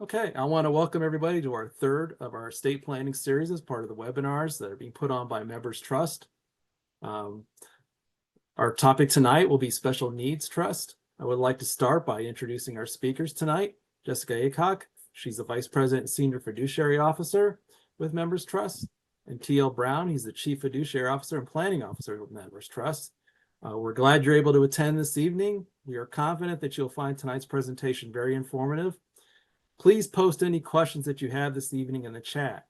Okay, I want to welcome everybody to our third of our estate planning series as part of the webinars that are being put on by Members Trust. Our topic tonight will be Special Needs Trust. I would like to start by introducing our speakers tonight. Jessica Aycock, she's the Vice President and Senior Fiduciary Officer with Members Trust. And T.L. Brown, he's the Chief Fiduciary Officer and Planning Officer with Members Trust. We're glad you're able to attend this evening. We are confident that you'll find tonight's presentation very informative. Please post any questions that you have this evening in the chat.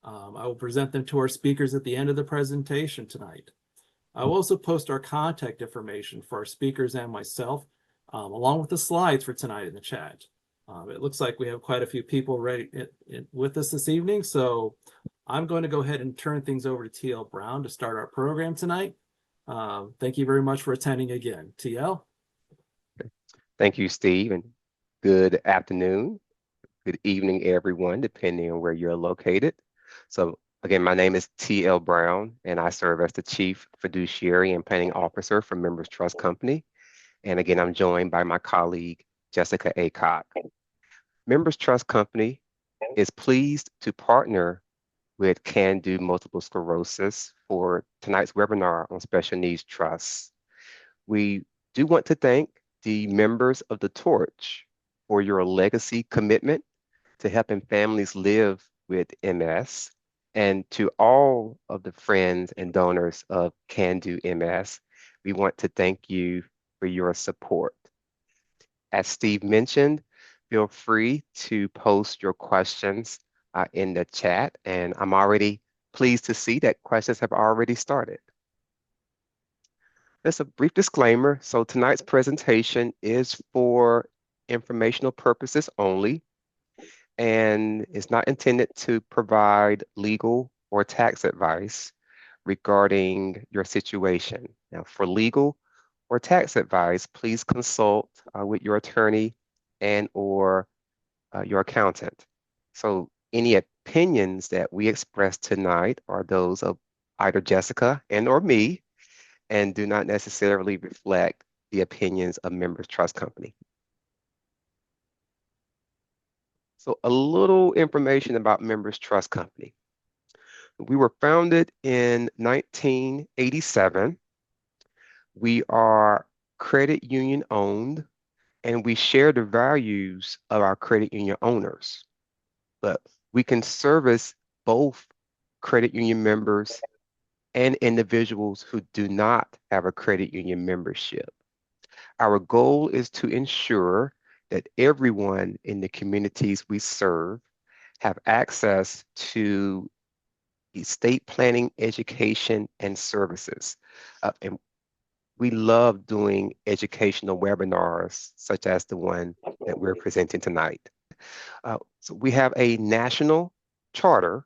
I will present them to our speakers at the end of the presentation tonight. I will also post our contact information for our speakers and myself, along with the slides for tonight in the chat. It looks like we have quite a few people ready with us this evening, so I'm going to go ahead and turn things over to T.L. Brown to start our program tonight. Thank you very much for attending again. T.L.? Thank you, Steve, and good afternoon. Good evening, everyone, depending on where you're located. So again, my name is T.L. Brown, and I serve as the Chief Fiduciary and Planning Officer for Members Trust Company. And again, I'm joined by my colleague, Jessica Aycock. Members Trust Company is pleased to partner with Can Do Multiple Sclerosis for tonight's webinar on special needs trusts. We do want to thank the members of the Torch for your legacy commitment to helping families live with MS, and to all of the friends and donors of Can Do MS, we want to thank you for your support. As Steve mentioned, feel free to post your questions in the chat, and I'm already pleased to see that questions have already started. Just a brief disclaimer. So tonight's presentation is for informational purposes only, and is not intended to provide legal or tax advice regarding your situation. Now, for legal or tax advice, please consult with your attorney and or your accountant. So any opinions that we express tonight are those of either Jessica and or me, and do not necessarily reflect the opinions of Members Trust Company. So a little information about Members Trust Company. We were founded in 1987. We are credit union owned, and we share the values of our credit union owners. But we can service both credit union members and individuals who do not have a credit union membership. Our goal is to ensure that everyone in the communities we serve have access to estate planning, education, and services. And we love doing educational webinars, such as the one that we're presenting tonight. So we have a national charter,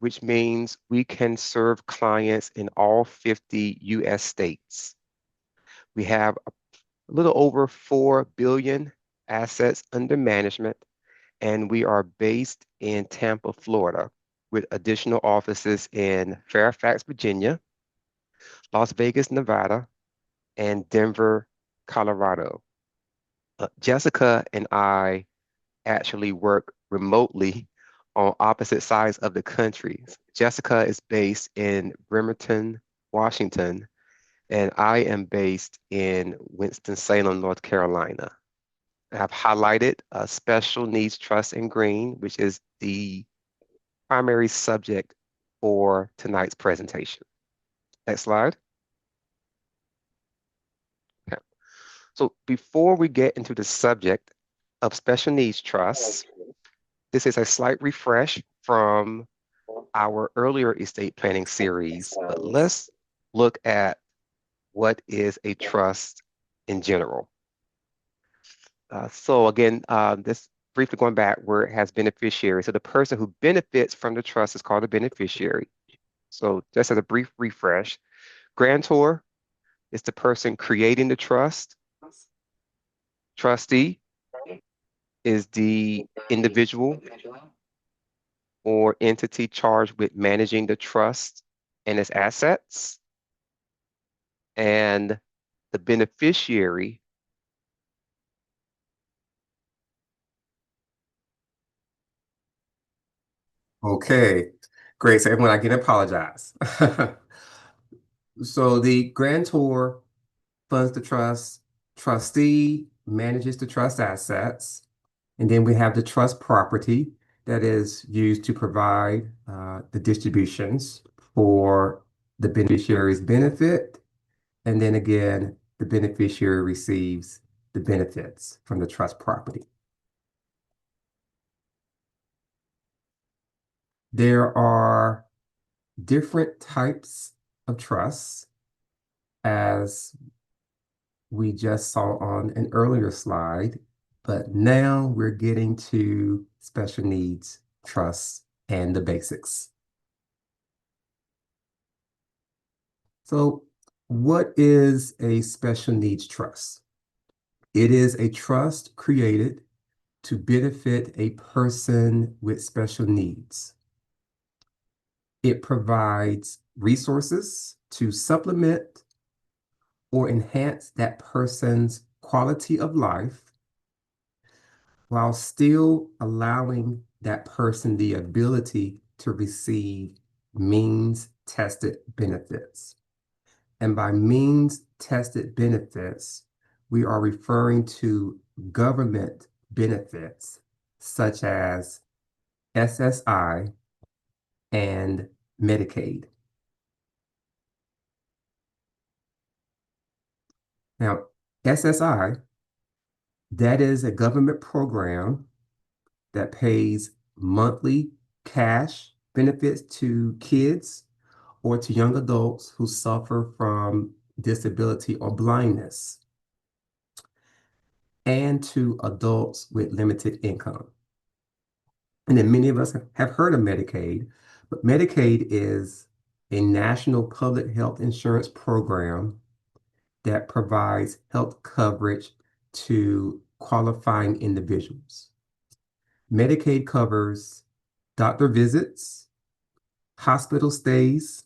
which means we can serve clients in all 50 US states. We have a little over 4 billion assets under management, and we are based in Tampa, Florida, with additional offices in Fairfax, Virginia, Las Vegas, Nevada, and Denver, Colorado. Jessica and I actually work remotely on opposite sides of the country. Jessica is based in Bremerton, Washington, and I am based in Winston-Salem, North Carolina. I have highlighted Special Needs Trust in green, which is the primary subject for tonight's presentation. Next slide. Okay. So before we get into the subject of special needs trusts, this is a slight refresh from our earlier estate planning series, but let's look at what is a trust in general. So again, this briefly going back where it has beneficiary. So the person who benefits from the trust is called a beneficiary. So just as a brief refresh, grantor is the person creating the trust. Trustee is the individual or entity charged with managing the trust and its assets. And the beneficiary Okay, great. So everyone, I again apologize. So the grantor funds the trust, trustee manages the trust assets, and then we have the trust property that is used to provide the distributions for the beneficiary's benefit. And then again, the beneficiary receives the benefits from the trust property. There are different types of trusts, as we just saw on an earlier slide, but now we're getting to special needs trusts and the basics. So, what is a special needs trust? It is a trust created to benefit a person with special needs. It provides resources to supplement or enhance that person's quality of life while still allowing that person the ability to receive means tested benefits. And by means tested benefits, we are referring to government benefits such as SSI and Medicaid. Now, SSI, that is a government program that pays monthly cash benefits to kids or to young adults who suffer from disability or blindness, and to adults with limited income. And then many of us have heard of Medicaid, but Medicaid is a national public health insurance program that provides health coverage to qualifying individuals. Medicaid covers doctor visits, hospital stays,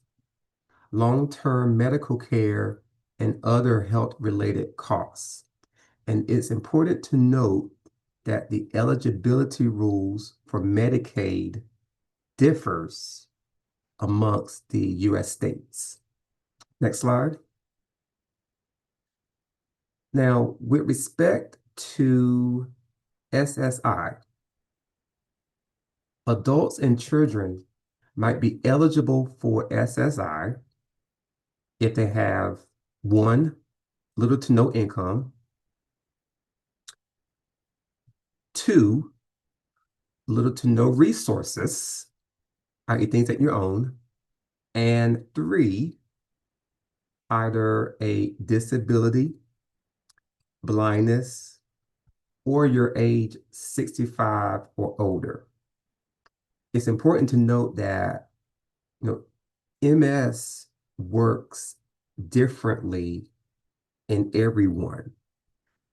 long-term medical care, and other health-related costs. And it's important to note that the eligibility rules for Medicaid differs amongst the U.S. states. Next slide. Now, with respect to SSI, adults and children might be eligible for SSI if they have one, little to no income, two, little to no resources, i.e. things that you own, and three, either a disability, blindness, or your age 65 or older. It's important to note that MS works differently in everyone.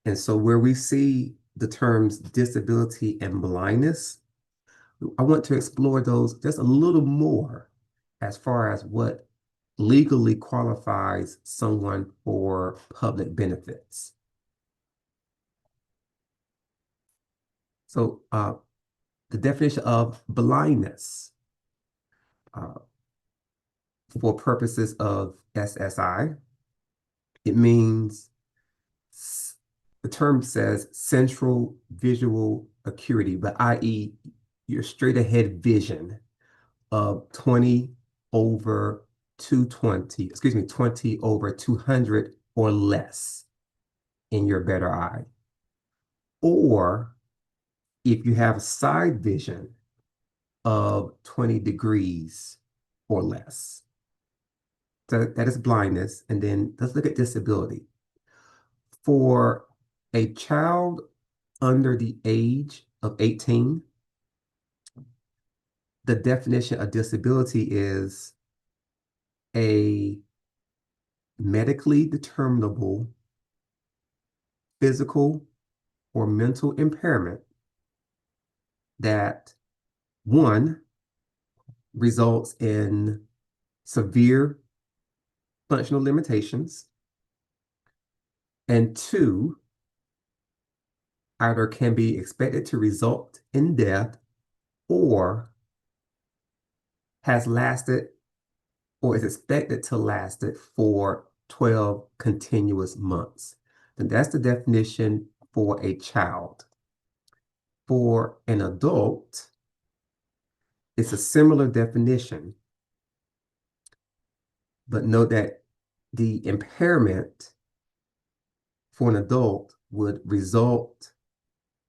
And so where we see the terms disability and blindness, I want to explore those just a little more as far as what legally qualifies someone for public benefits. So the definition of blindness for purposes of SSI, it means, the term says central visual acuity, but i.e. your straight ahead vision of 20 over 220, 20 over 200 or less in your better eye. Or if you have side vision of 20 degrees or less. So that is blindness. And then let's look at disability. For a child under the age of 18, the definition of disability is a medically determinable physical or mental impairment that, one, results in severe functional limitations, and two, either can be expected to result in death or has lasted or is expected to last it for 12 continuous months. Then that's the definition for a child. For an adult, it's a similar definition, but note that the impairment for an adult would result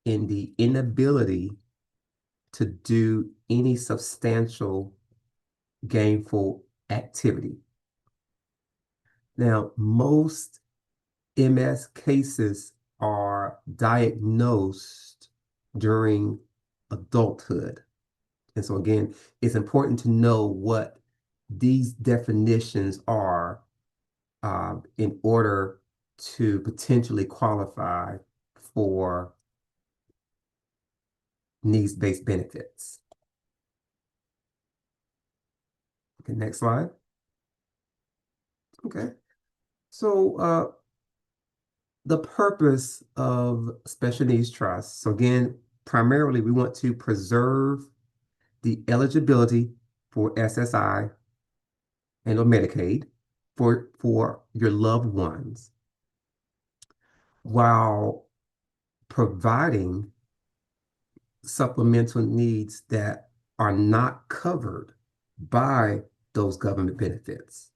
in the inability to do any substantial gainful activity. Now, most MS cases are diagnosed during adulthood. And so again, it's important to know what these definitions are in order to potentially qualify for needs-based benefits. Okay, next slide. Okay, so the purpose of special needs trusts. So again, primarily we want to preserve the eligibility for SSI and or Medicaid for your loved ones while providing supplemental needs that are not covered by those government benefits.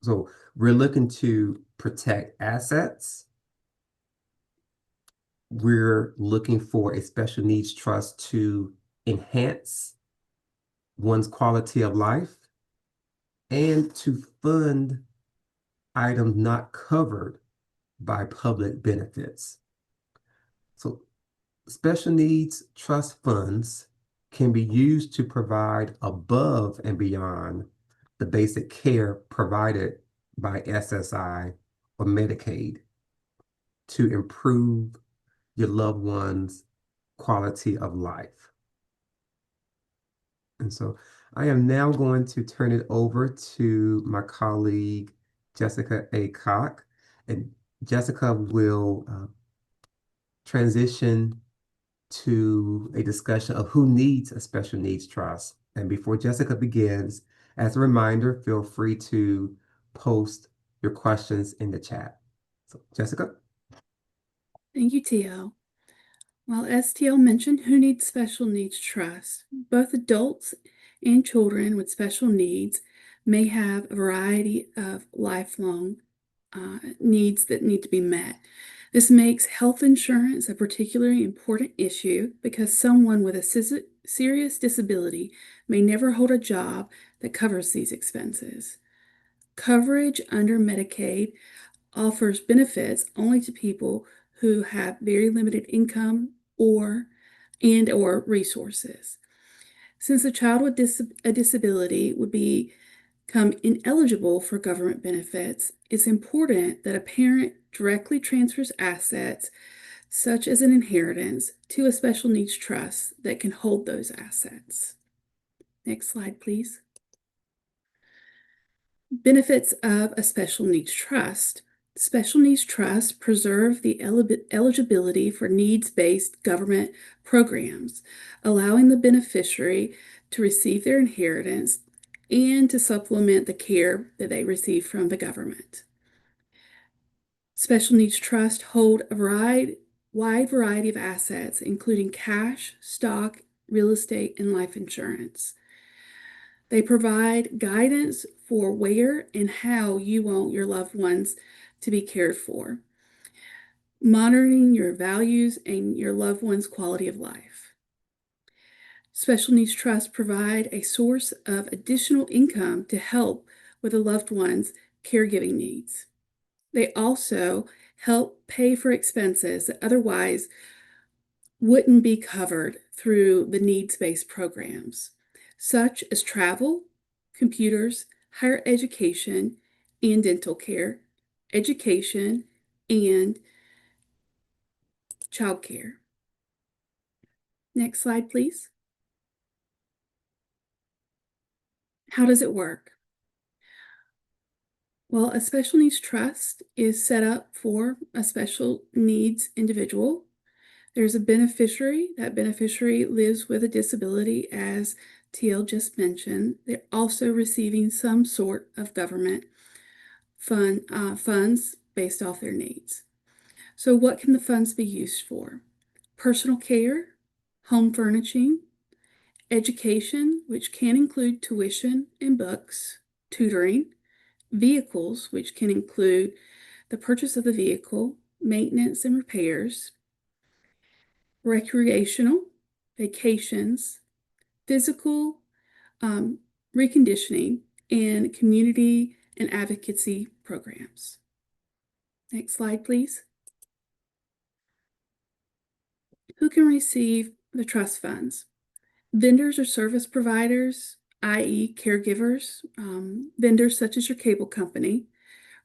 So we're looking to protect assets. We're looking for a special needs trust to enhance one's quality of life and to fund items not covered by public benefits. So special needs trust funds can be used to provide above and beyond the basic care provided by SSI or Medicaid to improve your loved one's quality of life. And so I am now going to turn it over to my colleague, Jessica A. Koch, and Jessica will transition to a discussion of who needs a special needs trust. And before Jessica begins, as a reminder, feel free to post your questions in the chat. So, Jessica? Thank you, TL. Well, as TL mentioned, who needs special needs trust? Both adults and children with special needs may have a variety of lifelong needs that need to be met. This makes health insurance a particularly important issue because someone with a serious disability may never hold a job that covers these expenses. Coverage under Medicaid offers benefits only to people who have very limited income or resources. Since a child with a disability would become ineligible for government benefits, it's important that a parent directly transfers assets, such as an inheritance, to a special needs trust that can hold those assets. Next slide, please. Benefits of a special needs trust. Special needs trusts preserve the eligibility for needs-based government programs, allowing the beneficiary to receive their inheritance and to supplement the care that they receive from the government. Special needs trusts hold a wide variety of assets, including cash, stock, real estate, and life insurance. They provide guidance for where and how you want your loved ones to be cared for, monitoring your values and your loved one's quality of life. Special needs trusts provide a source of additional income to help with a loved one's caregiving needs. They also help pay for expenses that otherwise wouldn't be covered through the needs-based programs, such as travel, computers, higher education, and dental care, education, and child care. Next slide, please. How does it work? Well, a special needs trust is set up for a special needs individual. There's a beneficiary. That beneficiary lives with a disability as TL just mentioned, they're also receiving some sort of government funds based off their needs. So what can the funds be used for? Personal care, home furnishing, education, which can include tuition and books, tutoring, vehicles, which can include the purchase of the vehicle, maintenance and repairs, recreational, vacations, physical reconditioning, and community and advocacy programs. Next slide, please. Who can receive the trust funds? Vendors or service providers, i.e. caregivers, vendors such as your cable company,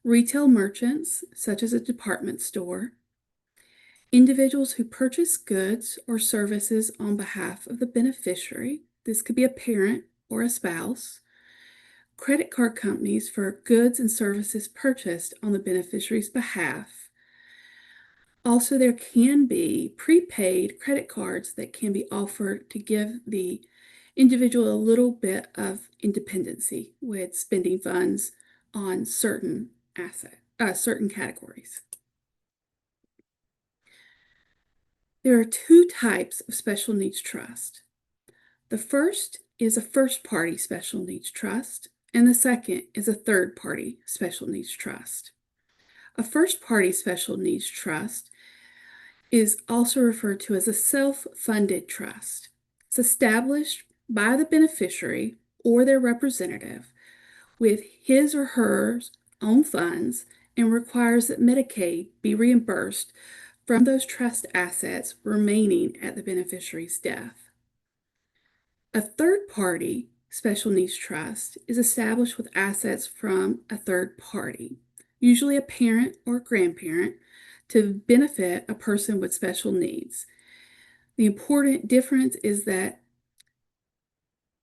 retail merchants such as a department store, individuals who purchase goods or services on behalf of the beneficiary. This could be a parent or a spouse. Credit card companies for goods and services purchased on the beneficiary's behalf. Also, there can be prepaid credit cards that can be offered to give the individual a little bit of independency with spending funds on certain categories. There are two types of special needs trust. The first is a first-party special needs trust, and the second is a third-party special needs trust. A first-party special needs trust is also referred to as a self-funded trust. It's established by the beneficiary or their representative with his or her own funds and requires that Medicaid be reimbursed from those trust assets remaining at the beneficiary's death. A third-party special needs trust is established with assets from a third party, usually a parent or grandparent, to benefit a person with special needs. The important difference is that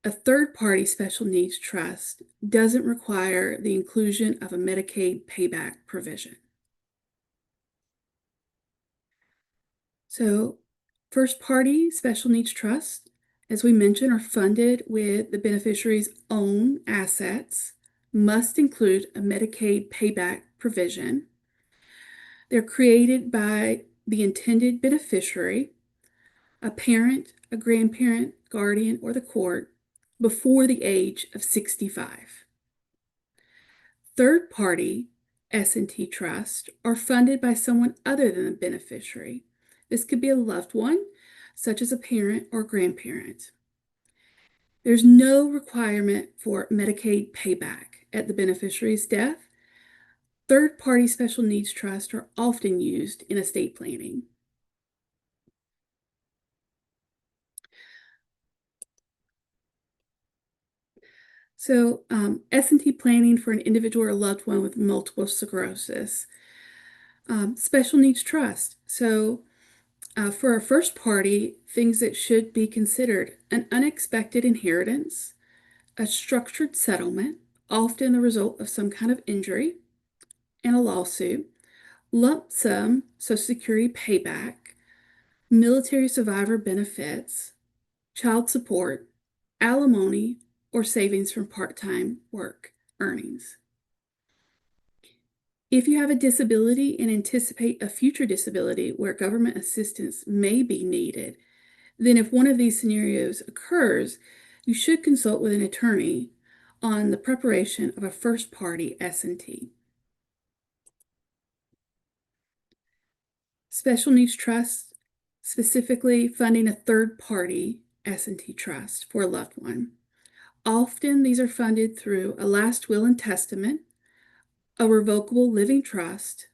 a third-party special needs trust doesn't require the inclusion of a Medicaid payback provision. So, first-party special needs trusts, as we mentioned, are funded with the beneficiary's own assets, must include a Medicaid payback provision. They're created by the intended beneficiary, a parent, a grandparent, guardian, or the court, before the age of 65. Third-party S&T trusts are funded by someone other than the beneficiary. This could be a loved one, such as a parent or grandparent. There's no requirement for Medicaid payback at the beneficiary's death. Third-party special needs trusts are often used in estate planning. So, S&T planning for an individual or loved one with multiple sclerosis. Special needs trust. So, for a first party, things that should be considered: an unexpected inheritance, a structured settlement, often the result of some kind of injury, and a lawsuit, lump sum Social Security payback, military survivor benefits, child support, alimony, or savings from part-time work earnings. If you have a disability and anticipate a future disability where government assistance may be needed, then if one of these scenarios occurs, you should consult with an attorney on the preparation of a first-party S&T. Special needs trusts, specifically funding a third-party S&T trust for a loved one. Often these are funded through a last will and testament, a revocable living trust,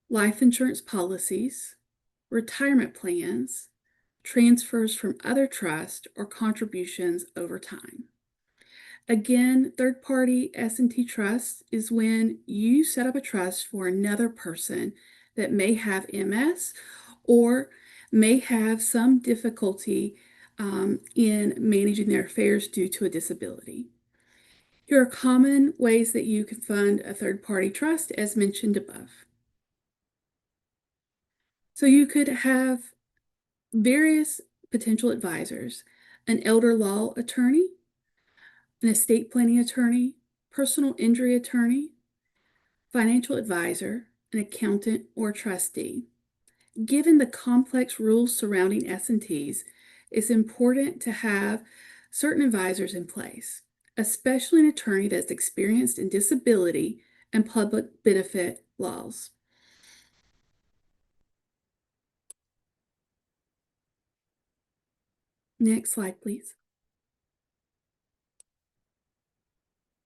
life insurance policies, retirement plans, transfers from other trusts, or contributions over time. Again, third-party S&T trust is when you set up a trust for another person that may have MS or may have some difficulty in managing their affairs due to a disability. Here are common ways that you can fund a third-party trust, as mentioned above. So you could have various potential advisors. an elder law attorney, an estate planning attorney, personal injury attorney, financial advisor, an accountant, or trustee. Given the complex rules surrounding S&Ts, it's important to have certain advisors in place, especially an attorney that's experienced in disability and public benefit laws. Next slide, please.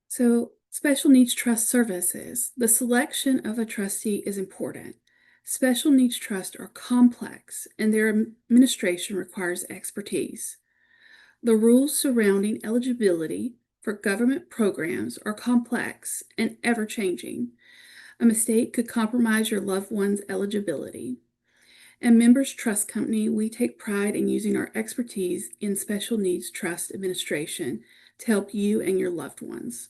So, special needs trust services. The selection of a trustee is important. Special needs trusts are complex and their administration requires expertise. The rules surrounding eligibility for government programs are complex and ever-changing. A mistake could compromise your loved one's eligibility. At Members Trust Company, we take pride in using our expertise in special needs trust administration to help you and your loved ones.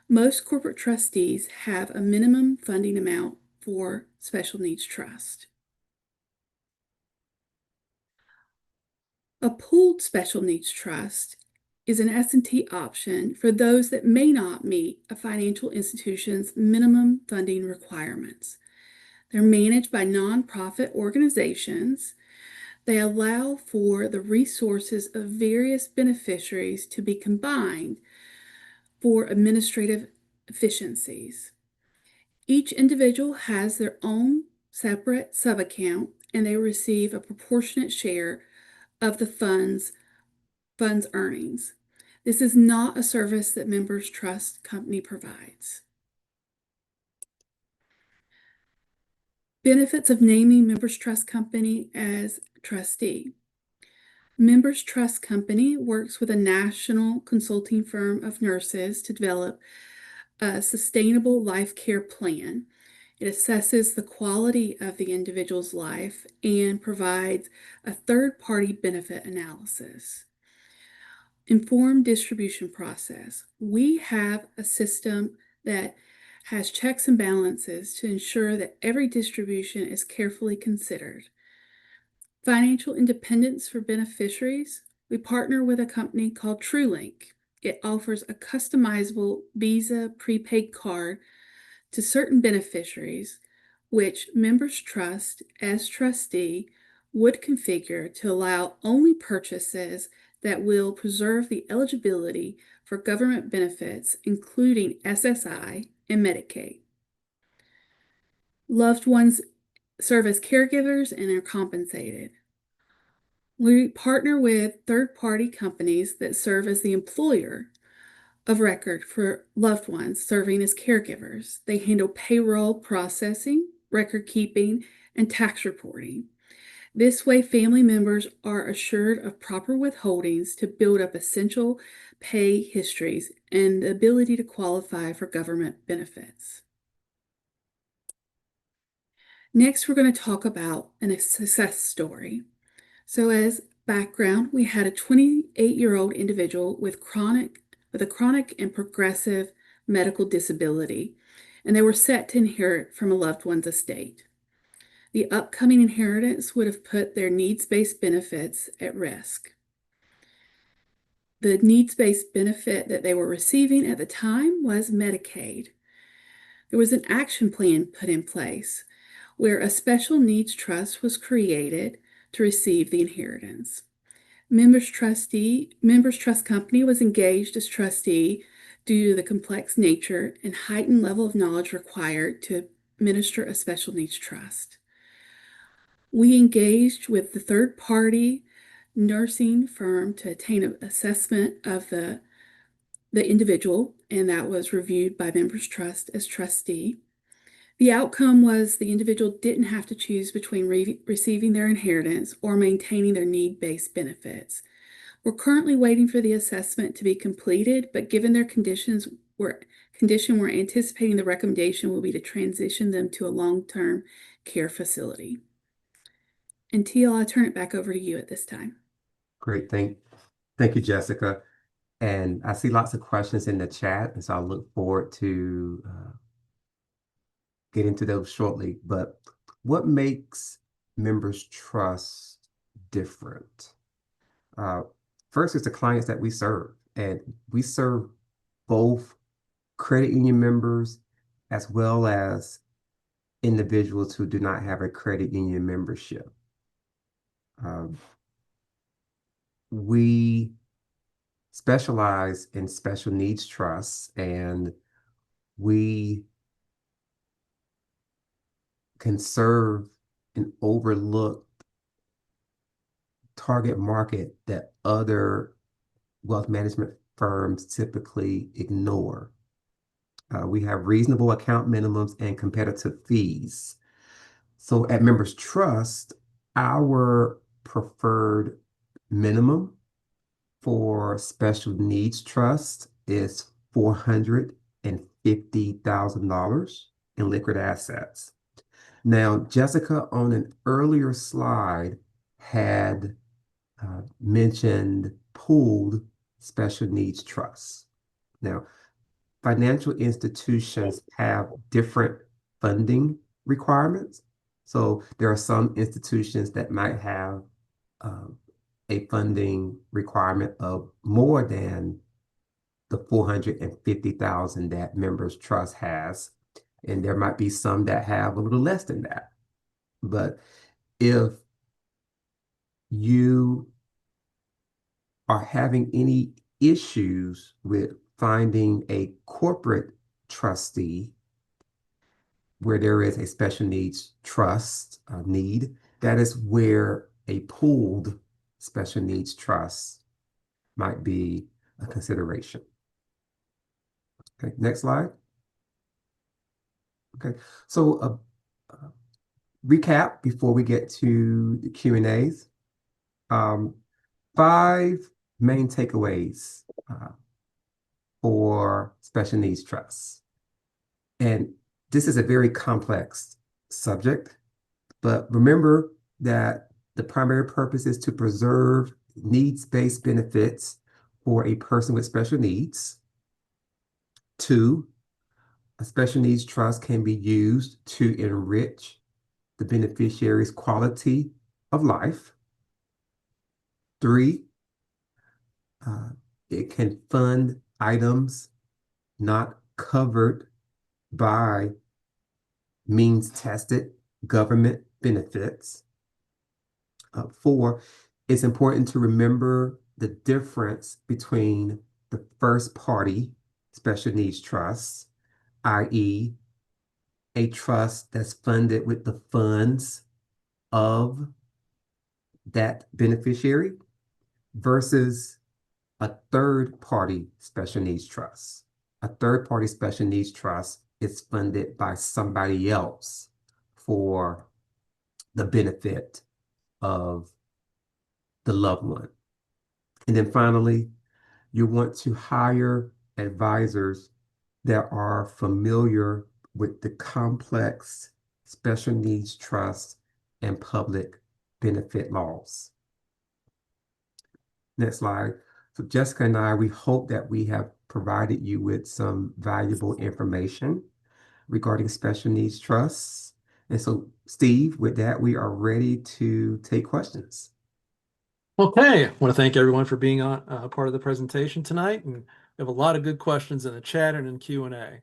Most corporate trustees have a minimum funding amount for special needs trust. A pooled special needs trust is an S&T option for those that may not meet a financial institution's minimum funding requirements. They're managed by nonprofit organizations. They allow for the resources of various beneficiaries to be combined for administrative efficiencies. Each individual has their own separate subaccount and they receive a proportionate share of the fund's earnings. This is not a service that Members Trust Company provides. Benefits of naming Members Trust Company as trustee. Members Trust Company works with a national consulting firm of nurses to develop a sustainable life care plan. It assesses the quality of the individual's life and provides a third-party benefit analysis. Informed distribution process. We have a system that has checks and balances to ensure that every distribution is carefully considered. Financial independence for beneficiaries. We partner with a company called TrueLink. It offers a customizable Visa prepaid card to certain beneficiaries, which Members Trust, as trustee, would configure to allow only purchases that will preserve the eligibility for government benefits, including SSI and Medicaid. Loved ones serve as caregivers and are compensated. We partner with third-party companies that serve as the employer of record for loved ones serving as caregivers. They handle payroll processing, record keeping, and tax reporting. This way, family members are assured of proper withholdings to build up essential pay histories and the ability to qualify for government benefits. Next, we're going to talk about a success story. So as background, we had a 28-year-old individual with a chronic and progressive medical disability, and they were set to inherit from a loved one's estate. The upcoming inheritance would have put their needs-based benefits at risk. The needs-based benefit that they were receiving at the time was Medicaid. There was an action plan put in place where a special needs trust was created to receive the inheritance. Members Trust Company was engaged as trustee due to the complex nature and heightened level of knowledge required to administer a special needs trust. We engaged with the third-party nursing firm to obtain an assessment of the individual, and that was reviewed by Members Trust as trustee. The outcome was the individual didn't have to choose between receiving their inheritance or maintaining their need-based benefits. We're currently waiting for the assessment to be completed, but given their condition, we're anticipating the recommendation will be to transition them to a long-term care facility. And Teal, I'll turn it back over to you at this time. Great. Thank you, Jessica. And I see lots of questions in the chat, and so I'll look forward to get into those shortly. But what makes Members Trust different? First is the clients that we serve, and we serve both credit union members as well as individuals who do not have a credit union membership. We specialize in special needs trusts, and we can serve an overlooked target market that other wealth management firms typically ignore. We have reasonable account minimums and competitive fees. So at Members Trust, our preferred minimum for special needs trust is $450,000 in liquid assets. Now, Jessica on an earlier slide had mentioned pooled special needs trusts. Now, financial institutions have different funding requirements. So there are some institutions that might have a funding requirement of more than the $450,000 that Members Trust has. And there might be some that have a little less than that. But if you are having any issues with finding a corporate trustee where there is a special needs trust need, that is where a pooled special needs trust might be a consideration. Okay, next slide. Okay, so recap before we get to the Q&As. 5 main takeaways for special needs trusts. And this is a very complex subject, but remember that the primary purpose is to preserve needs-based benefits for a person with special needs. 2, a special needs trust can be used to enrich the beneficiary's quality of life. 3, it can fund items not covered by means-tested government benefits. 4, it's important to remember the difference between the first-party special needs trusts, i.e., a trust that's funded with the funds of that beneficiary, versus a third-party special needs trust. A third-party special needs trust is funded by somebody else for the benefit of the loved one. And then finally, you want to hire advisors that are familiar with the complex special needs trust and public benefit laws. Next slide. So Jessica and I, we hope that we have provided you with some valuable information regarding special needs trusts. And so, Steve, with that, we are ready to take questions. Okay, I want to thank everyone for being on part of the presentation tonight, and we have a lot of good questions in the chat and in Q&A.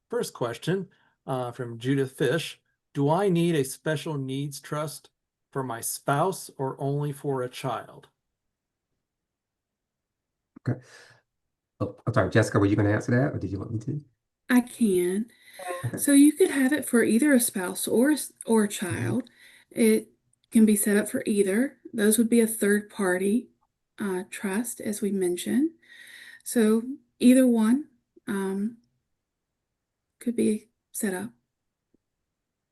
First question from Judith Fish: do I need a special needs trust for my spouse or only for a child? Okay. Oh, I'm sorry, Jessica, were you going to answer that, or did you want me to? I can. Okay. So you could have it for either a spouse or a child. It can be set up for either. Those would be a third party trust, as we mentioned. So either one could be set up.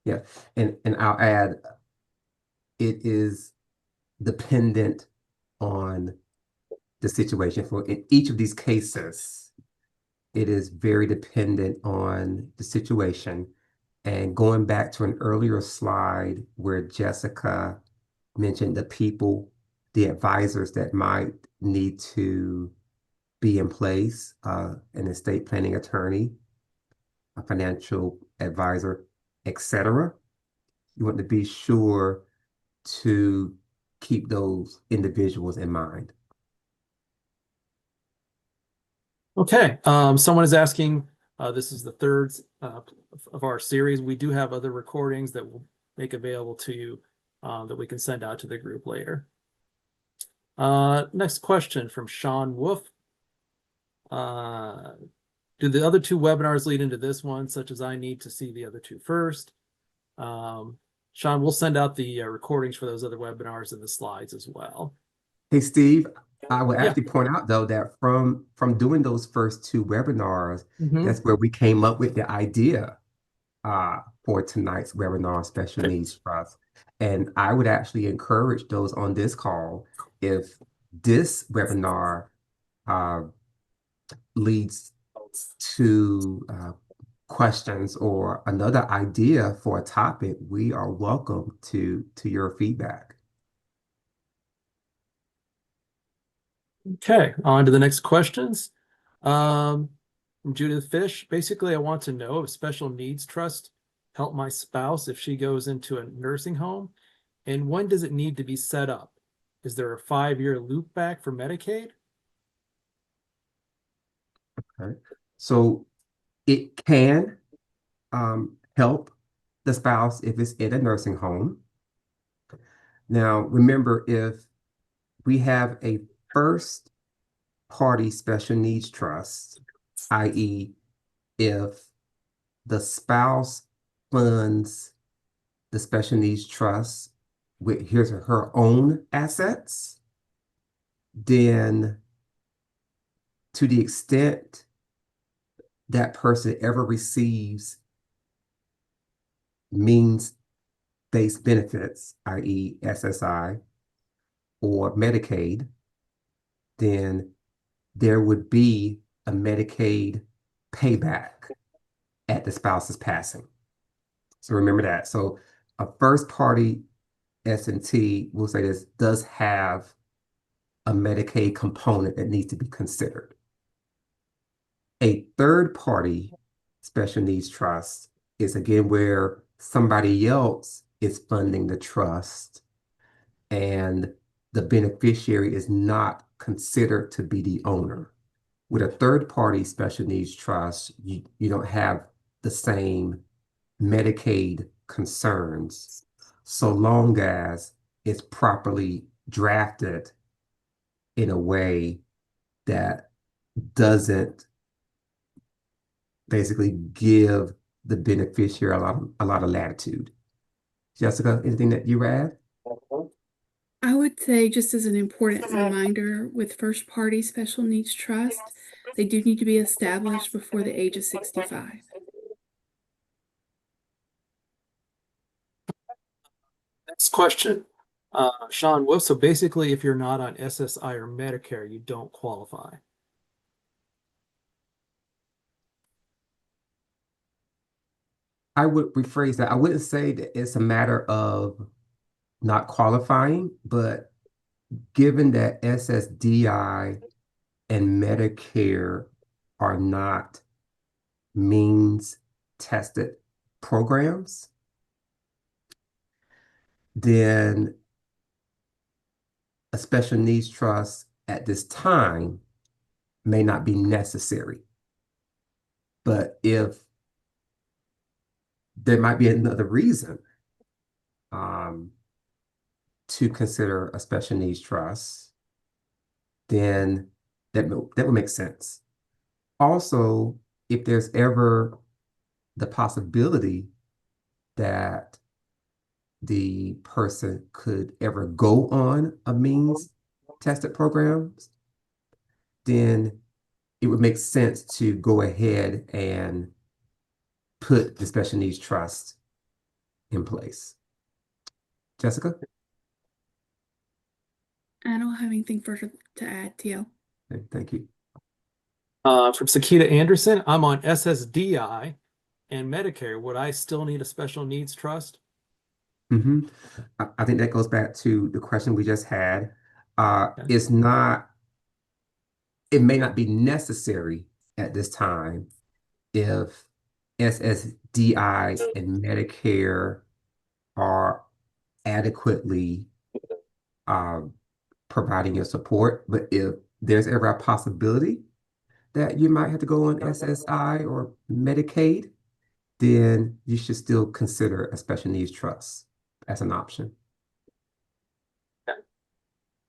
Yeah, and I'll add, it is dependent on the situation. For in each of these cases, it is very dependent on the situation. And going back to an earlier slide where Jessica mentioned the people, the advisors that might need to be in place, an estate planning attorney, a financial advisor, etc. You want to be sure to keep those individuals in mind. Okay, someone is asking, this is the third of our series. We do have other recordings that we'll make available to you that we can send out to the group later. Next question from Sean Wolf. Do the other two webinars lead into this one, such as I need to see the other two first? Sean, we'll send out the recordings for those other webinars and the slides as well. Hey, Steve, I would Yeah. actually point out though that from doing those first two webinars, Mhm. that's where we came up with the idea for tonight's webinar, Special Needs Trust. And I would actually encourage those on this call, if this webinar leads to questions or another idea for a topic, we are welcome to your feedback. Okay, on to the next questions. From Judith Fish. Basically, I want to know if Special Needs Trust help my spouse if she goes into a nursing home, and when does it need to be set up? Is there a 5-year loop back for Medicaid? Okay. So it can help the spouse if it's in a nursing home. Now, remember, if we have a first party special needs trust, i.e., if the spouse funds the special needs trust with his or her own assets, then to the extent that person ever receives means-based benefits, i.e., SSI or Medicaid, then there would be a Medicaid payback at the spouse's passing. So remember that. So a first party S&T, we'll say this, does have a Medicaid component that needs to be considered. A third party special needs trust is again where somebody else is funding the trust and the beneficiary is not considered to be the owner. With a third party special needs trust, you don't have the same Medicaid concerns so long as it's properly drafted in a way that doesn't basically give the beneficiary a lot of latitude. Jessica, anything that you add? I would say, just as an important reminder, with first party special needs trust, they do need to be established before the age of 65. Next question. Sean Wolf. So basically, if you're not on SSI or Medicare, you don't qualify. I would rephrase that. I wouldn't say that it's a matter of not qualifying, but given that SSDI and Medicare are not means tested programs, then a special needs trust at this time may not be necessary. But if there might be another reason to consider a special needs trust, then that would make sense. Also, if there's ever the possibility that the person could ever go on a means tested programs, then it would make sense to go ahead and put the special needs trust in place. Jessica? I don't have anything further to add, TL. Okay, thank you. From Sakita Anderson, I'm on SSDI and Medicare. Would I still need a special needs trust? Mm-hmm. I think that goes back to the question we just had. Okay. It may not be necessary at this time if SSDI and Medicare are adequately providing your support. But if there's ever a possibility that you might have to go on SSI or Medicaid, then you should still consider a special needs trust as an option.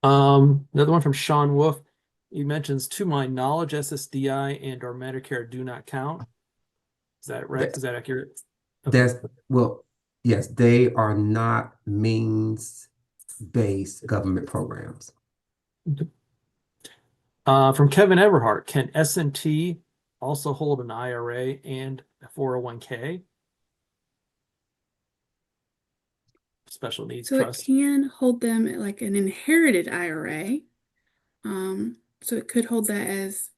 Another one from Sean Wolf. He mentions, to my knowledge, SSDI and or Medicare do not count. Is that right? That- Is that accurate? That's, well, yes, they are not means-based government programs. From Kevin Everhart, can S&T also hold an IRA and a 401k? Special needs So trust. it can hold them like an inherited IRA. So it could hold that as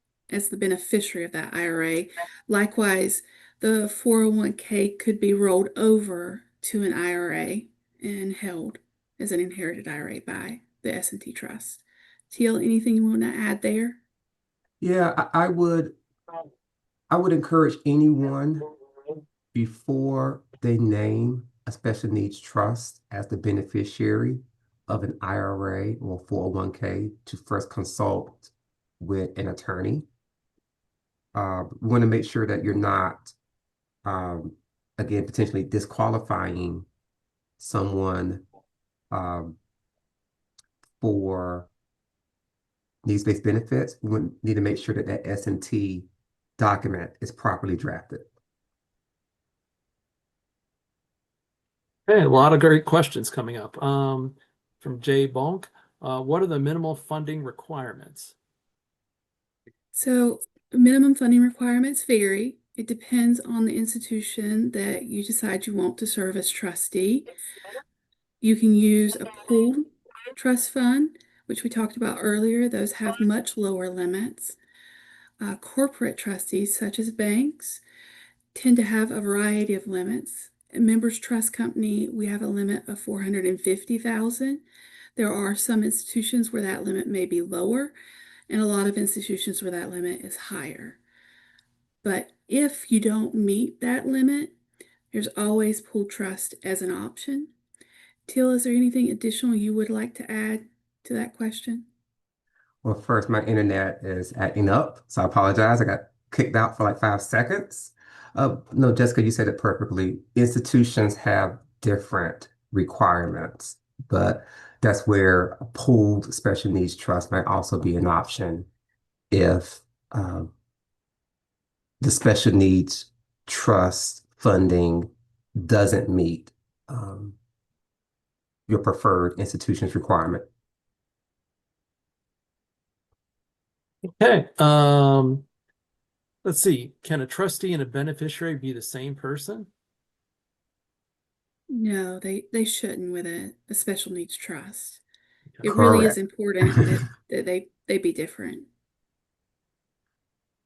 the beneficiary of that IRA. Likewise, the 401k could be rolled over to an IRA and held as an inherited IRA by the S&T Trust. Teal, anything you want to add there? Yeah, I would encourage anyone before they name a special needs trust as the beneficiary of an IRA or 401k to first consult with an attorney. We want to make sure that you're not, again, potentially disqualifying someone for needs-based benefits. We need to make sure that that S&T document is properly drafted. Okay, a lot of great questions coming up. From Jay Bonk, what are the minimal funding requirements? So minimum funding requirements vary. It depends on the institution that you decide you want to serve as trustee. You can use a pooled trust fund, which we talked about earlier. Those have much lower limits. Corporate trustees, such as banks, tend to have a variety of limits. A members trust company, we have a limit of $450,000. There are some institutions where that limit may be lower, and a lot of institutions where that limit is higher. But if you don't meet that limit, there's always pooled trust as an option. Teal, is there anything additional you would like to add to that question? Well, first, my internet is acting up, so I apologize. I got kicked out for like 5 seconds. No, Jessica, you said it perfectly. Institutions have different requirements, but that's where a pooled special needs trust might also be an option if the special needs trust funding doesn't meet your preferred institution's requirement. Okay, let's see. Can a trustee and a beneficiary be the same person? No, they shouldn't with a special needs trust. Okay. It really is Correct. important that they be different.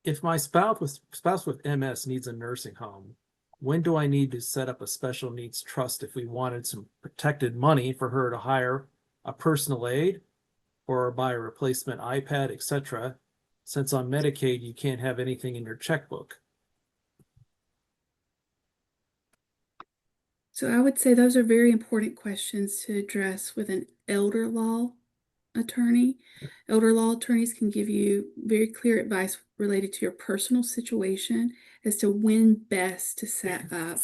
If my spouse with MS needs a nursing home, when do I need to set up a special needs trust if we wanted some protected money for her to hire a personal aide or buy a replacement iPad, etc.? Since on Medicaid, you can't have anything in your checkbook. So I would say those are very important questions to address with an elder law attorney. Elder law attorneys can give you very clear advice related to your personal situation as to when best to set up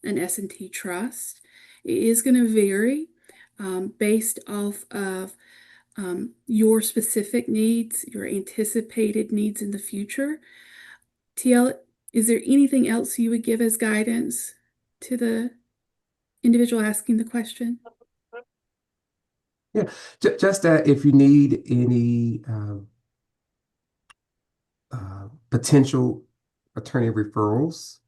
an S&T trust. It is going to vary based off of your specific needs, your anticipated needs in the future. TL, is there anything else you would give as guidance to the individual asking the question? Yeah, just that if you need any potential attorney referrals,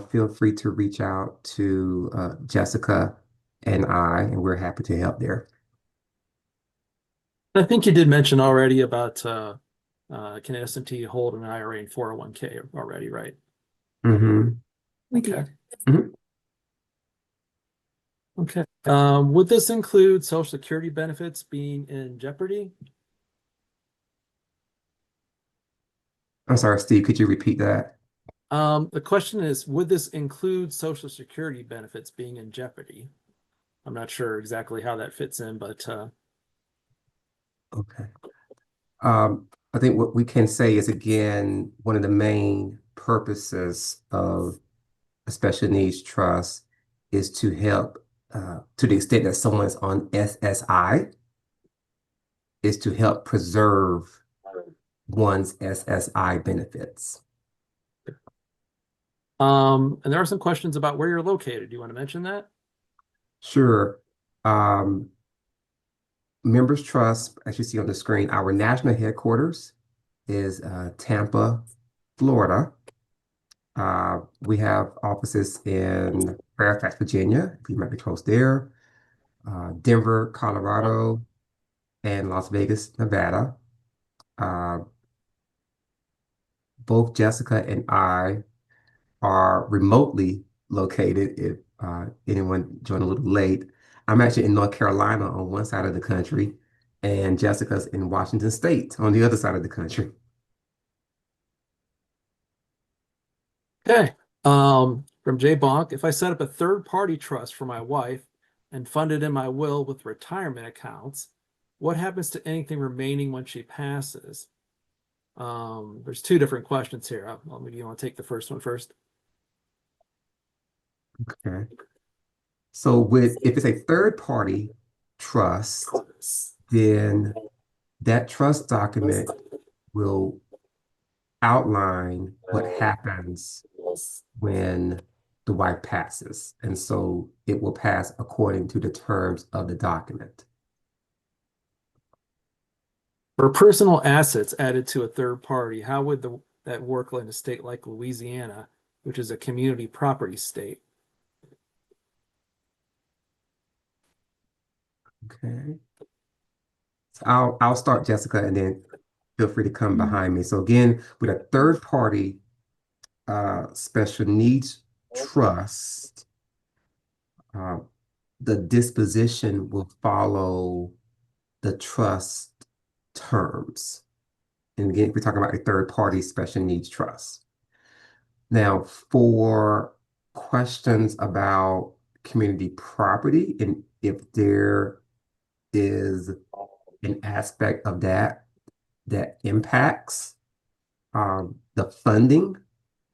feel free to reach out to Jessica and and we're happy to help there. I think you did mention already about can S&T hold an IRA and 401k already, right? Mm-hmm. We Okay. did. Mm-hmm. Okay. Would this include Social Security benefits being in jeopardy? I'm sorry, Steve, could you repeat that? The question is, would this include Social Security benefits being in jeopardy? I'm not sure exactly how that fits in, but Okay. Um, I think what we can say is, again, one of the main purposes of a special needs trust is to help, to the extent that someone's on SSI, is to help preserve one's SSI benefits. And there are some questions about where you're located. Do you want to mention that? Sure. Members Trust, as you see on the screen, our national headquarters is Tampa, Florida. We have offices in Fairfax, Virginia, if you might be close there, Denver, Colorado, and Las Vegas, Nevada. Both Jessica and I are remotely located if anyone joined a little late. I'm actually in North Carolina on one side of the country, and Jessica's in Washington State on the other side of the country. Okay. From Jay Bonk, if I set up a third-party trust for my wife and fund it in my will with retirement accounts, what happens to anything remaining when she passes? There's two different questions here. Maybe you want to take the first one first. Okay. So if it's a third-party trust, then that trust document will outline what happens when the wife passes. And so it will pass according to the terms of the document. For personal assets added to a third party, how would that work in a state like Louisiana, which is a community property state? Okay. So I'll start, Jessica, and then feel free to come behind me. So again, with a third party special needs trust, the disposition will follow the trust terms. And again, we're talking about a third party special needs trust. Now, for questions about community property, and if there is an aspect of that impacts the funding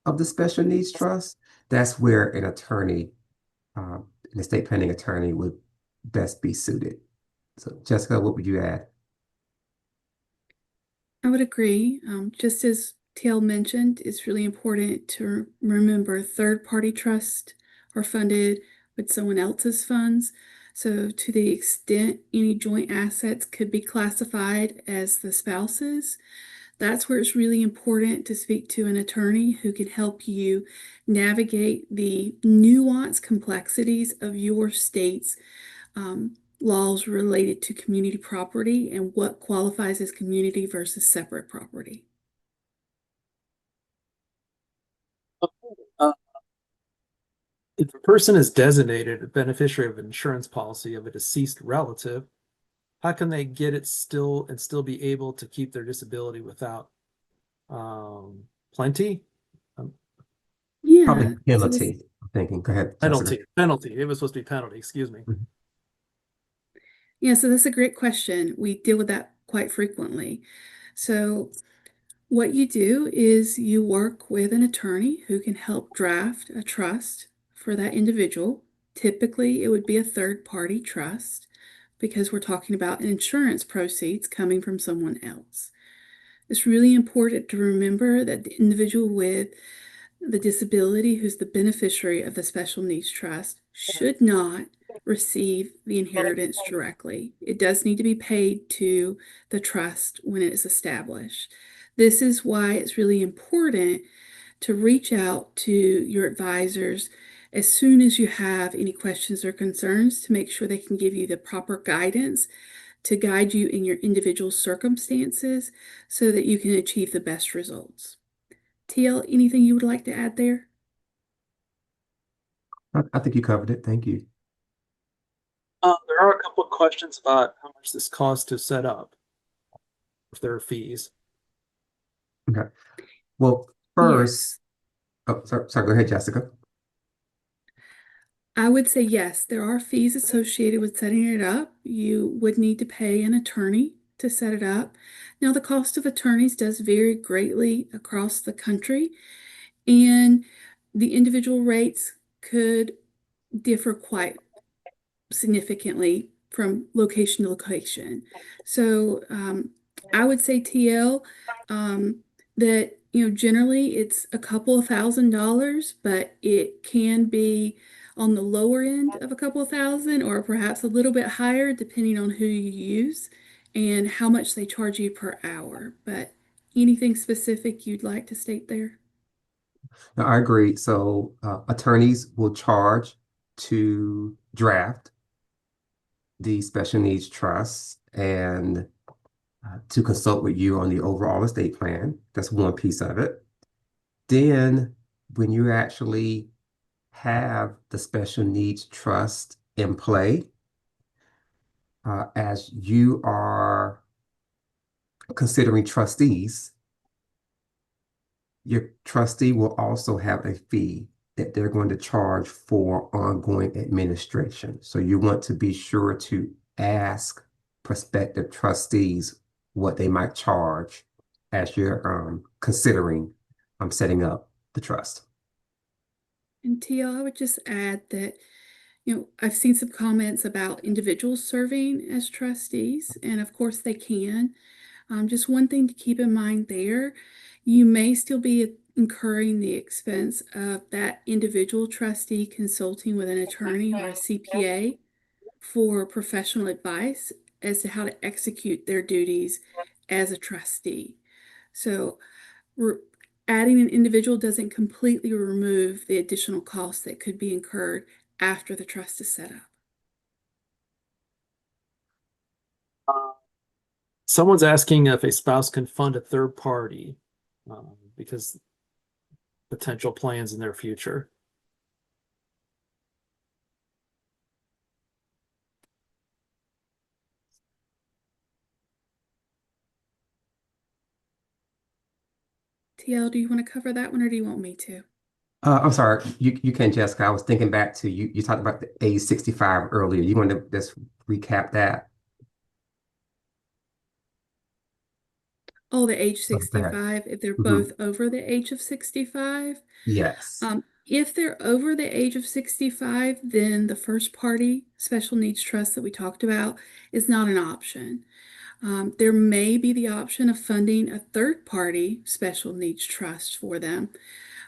of the special needs trust, that's where an attorney, an estate planning attorney, would best be suited. So, Jessica, what would you add? I would agree. Just as TL mentioned, it's really important to remember third-party trusts are funded with someone else's funds. So to the extent any joint assets could be classified as the spouse's, that's where it's really important to speak to an attorney who can help you navigate the nuanced complexities of your state's laws related to community property and what qualifies as community versus separate property. If a person is designated a beneficiary of an insurance policy of a deceased relative, how can they get it still be able to keep their disability without plenty? Yeah, Probably so penalty, I'm thinking. Go ahead, Jessica. Penalty. It was supposed to be penalty, excuse me. so that's a great question. We deal with that quite frequently. So what you do is you work with an attorney who can help draft a trust for that individual. Typically, it would be a third-party trust because we're talking about insurance proceeds coming from someone else. It's really important to remember that the individual with the disability who's the beneficiary of the special needs trust should not receive the inheritance directly. It does need to be paid to the trust when it is established. This is why it's really important to reach out to your advisors as soon as you have any questions or concerns to make sure they can give you the proper guidance to guide you in your individual circumstances so that you can achieve the best results. TL, anything you would like to add there? I think you covered it. Thank you. There are a couple of questions about how much this costs to set up, if there are fees. Okay. Well, first, oh, sorry, go ahead, Jessica. I would say yes, there are fees associated with setting it up. You would need to pay an attorney to set it up. Now, the cost of attorneys does vary greatly across the country, and the individual rates could differ quite significantly from location to location. So I would say TL that generally it's a couple of $1,000s, but it can be on the lower end of a couple of thousand or perhaps a little bit higher depending on who you use and how much they charge you per hour. But anything specific you'd like to state there? Now, I agree. So attorneys will charge to draft the special needs trust and to consult with you on the overall estate plan. That's one piece of it. Then, when you actually have the special needs trust in play, as you are considering trustees, your trustee will also have a fee that they're going to charge for ongoing administration. So you want to be sure to ask prospective trustees what they might charge as you're considering setting up the trust. And TL, I would just add that, I've seen some comments about individuals serving as trustees, and of course they can. Just one thing to keep in mind there, you may still be incurring the expense of that individual trustee consulting with an attorney or a CPA for professional advice as to how to execute their duties as a trustee. So adding an individual doesn't completely remove the additional costs that could be incurred after the trust is set up. Someone's asking if a spouse can fund a third party because potential plans in their future. TL, do you want to cover that one or do you want me to? I'm sorry, you can, Jessica. I was thinking back to you talked about the age 65 earlier. You want to just recap that? Oh, the age Oh, go ahead. 65, if they're Mhm. both over the age of 65. Yes. If they're over the age of 65, then the first party special needs trust that we talked about is not an option. There may be the option of funding a third party special needs trust for them.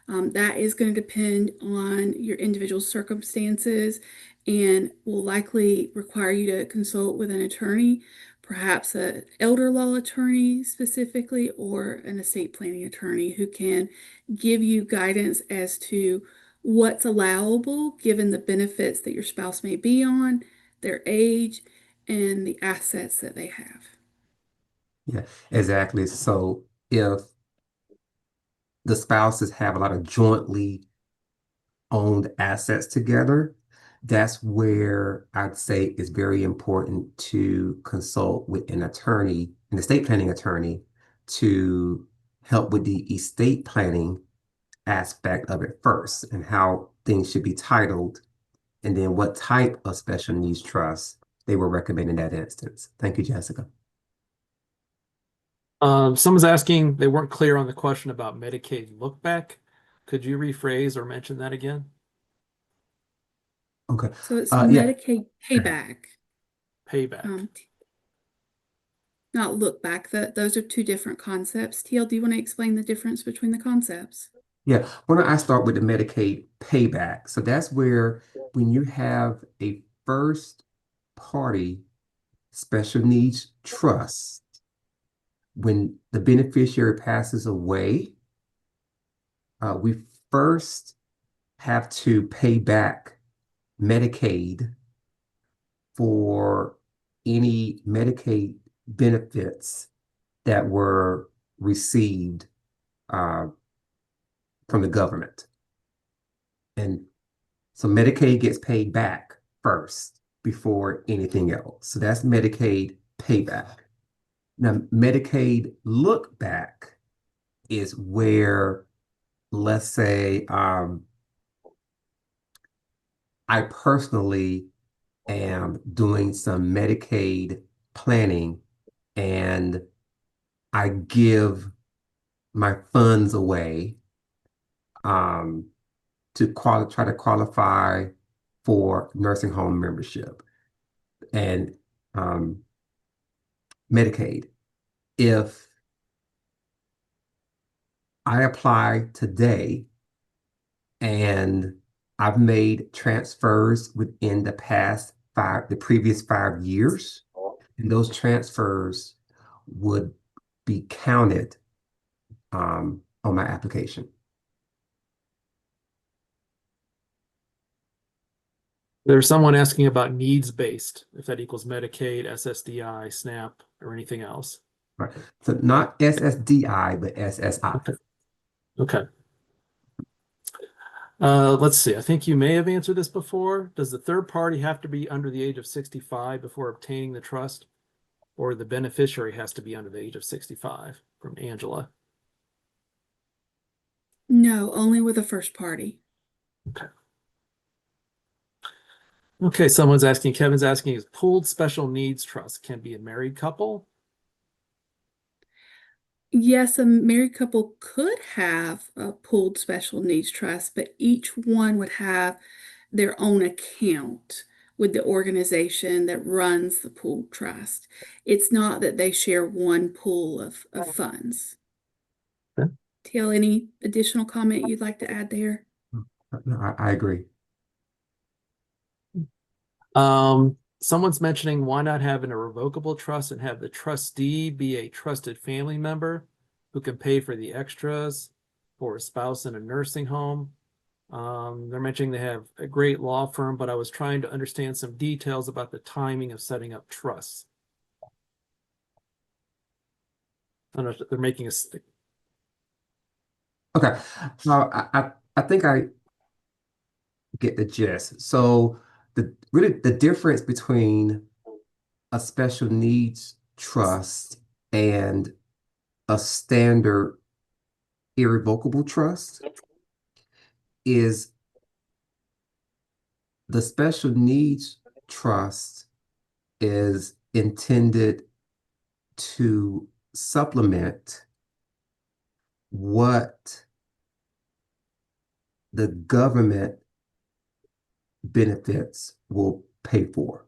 That is going to depend on your individual circumstances and will likely require you to consult with an attorney, perhaps an elder law attorney specifically, or an estate planning attorney who can give you guidance as to what's allowable given the benefits that your spouse may be on, their age, and the assets that they have. Yeah, exactly. So if the spouses have a lot of jointly owned assets together, that's where I'd say it's very important to consult with an attorney, an estate planning attorney, to help with the estate planning aspect of it first and how things should be titled, and then what type of special needs trust they will recommend in that instance. Thank you, Jessica. Someone's asking, they weren't clear on the question about Medicaid look back. Could you rephrase or mention that again? Okay. So it's Yeah. Medicaid payback, Payback. not look back. Those are two different concepts. TL, do you want to explain the difference between the concepts? Yeah, why don't I start with the Medicaid payback? So that's where when you have a first party special needs trust, when the beneficiary passes away, we first have to pay back Medicaid for any Medicaid benefits that were received uh, from the government. And so Medicaid gets paid back first before anything else. So that's Medicaid payback. Now, Medicaid look back is where, let's say, I personally am doing some Medicaid planning and I give my funds away to try to qualify for nursing home membership and Medicaid. If I apply today and I've made transfers within the previous 5 years, and those transfers would be counted on my application. There's someone asking about needs-based, if that equals Medicaid, SSDI, SNAP, or anything else. Right. So not SSDI, but SSI. Okay. Okay. Let's see. I think you may have answered this before. Does the third party have to be under the age of 65 before obtaining the trust, or the beneficiary has to be under the age of 65? From Angela. No, only with a first party. Okay. Okay, Kevin's asking, is pooled special needs trust can be a married couple? Yes, a married couple could have a pooled special needs trust, but each one would have their own account with the organization that runs the pooled trust. It's not that they share one pool of funds. Okay. TL, any additional comment you'd like to add there? No, I agree. Someone's mentioning why not have an irrevocable trust and have the trustee be a trusted family member who can pay for the extras for a spouse in a nursing home. They're mentioning they have a great law firm, but I was trying to understand some details about the timing of setting up trusts. I don't know if they're making a Okay. So I think I get the gist. So the difference between a special needs trust and a standard irrevocable trust is the special needs trust is intended to supplement what the government benefits will pay for.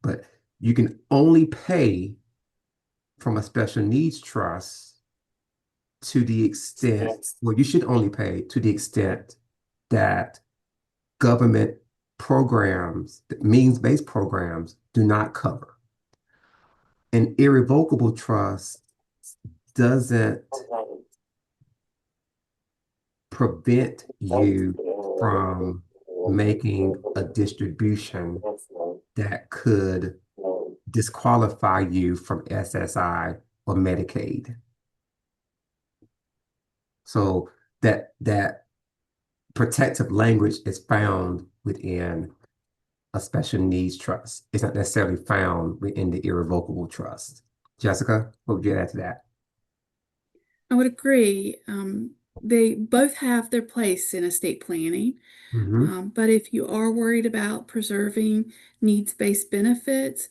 But you can only pay from a special needs trust to the extent, well, you should only pay to the extent that government programs, means-based programs, do not cover. An irrevocable trust doesn't prevent you from making a distribution that could disqualify you from SSI or Medicaid. So that protective language is found within a special needs trust. It's not necessarily found within the irrevocable trust. Jessica, what would you add to that? I would agree. They both have their place in estate planning. But if you are worried about preserving needs-based benefits,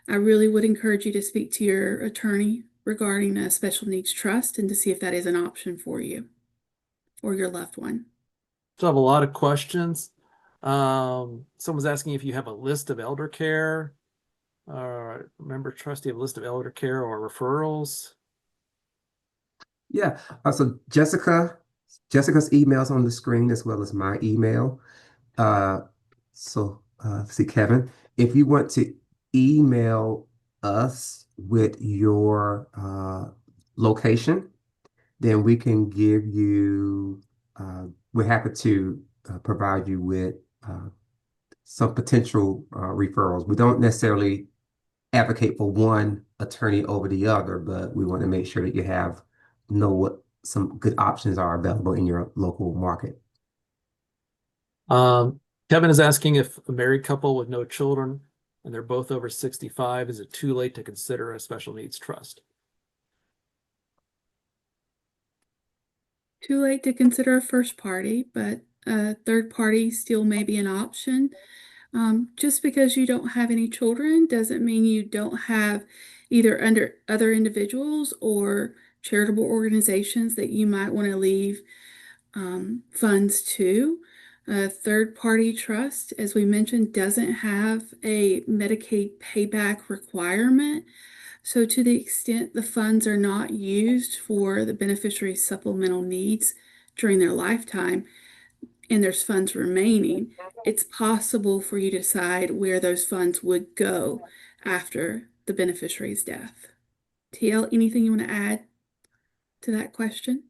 I really would encourage you to speak to your attorney regarding a special needs trust and to see if that is an option for you or your loved one. Still have a lot of questions. Someone's asking if you have a list of elder care, member trust, you have a list of elder care or referrals. Yeah. So Jessica's email's on the screen as well as my email. See, Kevin, if you want to email us with your location, then we can give you, we're happy to provide you with some potential referrals. We don't necessarily advocate for one attorney over the other, but we want to make sure that you know what some good options are available in your local market. Kevin is asking if a married couple with no children and they're both over 65, is it too late to consider a special needs trust? Too late to consider a first party, but a third party still may be an option. Just because you don't have any children doesn't mean you don't have either under other individuals or charitable organizations that you might want to leave funds to. A third-party trust, as we mentioned, doesn't have a Medicaid payback requirement. So to the extent the funds are not used for the beneficiary's supplemental needs during their lifetime, and there's funds remaining, it's possible for you to decide where those funds would go after the beneficiary's death. TL, anything you want to add to that question?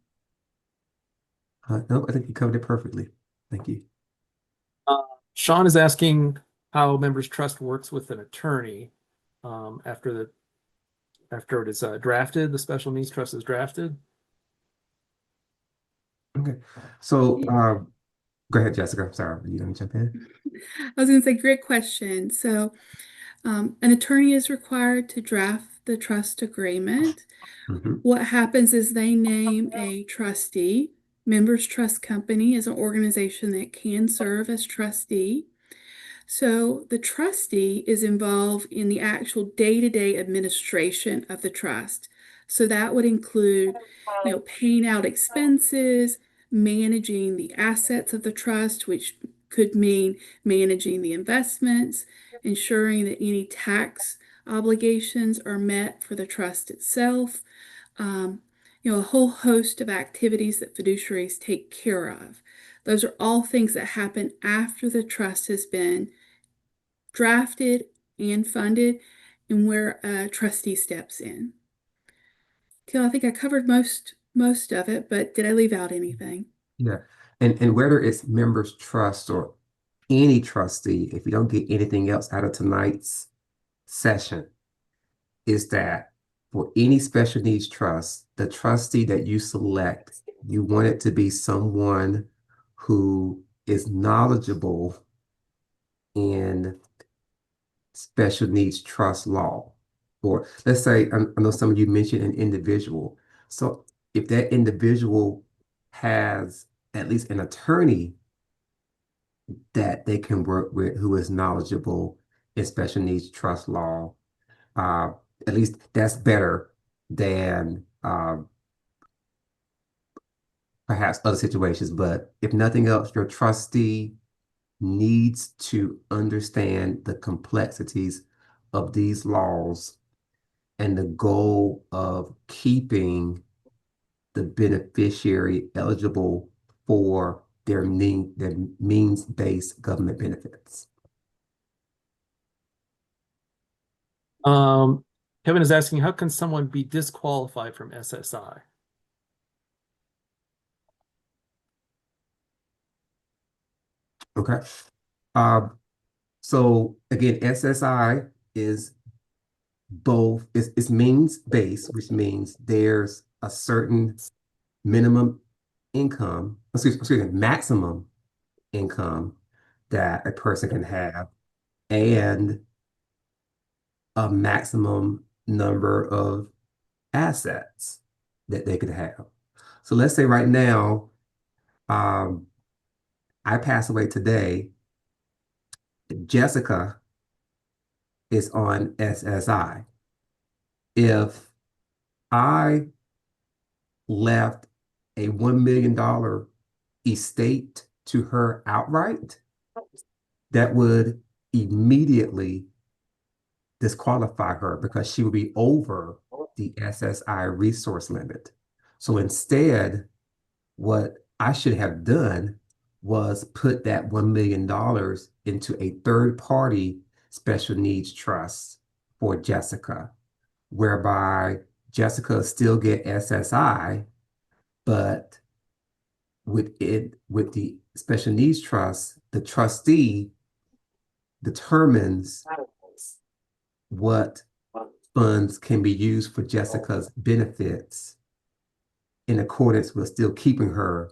No, I think you covered it perfectly. Thank you. Sean is asking how members trust works with an attorney after it is drafted. The special needs trust is drafted. Okay. So go ahead, Jessica. Sorry, you gonna jump in? I was going to say, great question. So, an attorney is required to draft the trust agreement. Mm-hmm. What happens is they name a trustee. Members Trust Company is an organization that can serve as trustee. So the trustee is involved in the actual day-to-day administration of the trust. So that would include, paying out expenses, managing the assets of the trust, which could mean managing the investments, ensuring that any tax obligations are met for the trust itself. A whole host of activities that fiduciaries take care of. Those are all things that happen after the trust has been drafted and funded, and where a trustee steps in. Till I think I covered most of it, but did I leave out anything? Yeah. And whether it's members trust or any trustee, if you don't get anything else out of tonight's session, is that for any special needs trust, the trustee that you select, you want it to be someone who is knowledgeable in special needs trust law. Or let's say, I know some of you mentioned an individual. So if that individual has at least an attorney that they can work with who is knowledgeable in special needs trust law, uh, at least that's better than perhaps other situations. But if nothing else, your trustee needs to understand the complexities of these laws and the goal of keeping the beneficiary eligible for their means-based government benefits. Kevin is asking, how can someone be disqualified from SSI? Okay. So again, SSI is both, it's means-based, which means there's a certain minimum income, excuse me, maximum income that a person can have, and a maximum number of assets that they could have. So let's say right now, I pass away today, Jessica is on SSI. If I left a $1 million estate to her outright, that would immediately disqualify her because she would be over the SSI resource limit. So instead, what I should have done was put that $1 million into a third-party special needs trust for Jessica, whereby Jessica still get SSI, but with the special needs trust, the trustee determines what funds can be used for Jessica's benefits in accordance with still keeping her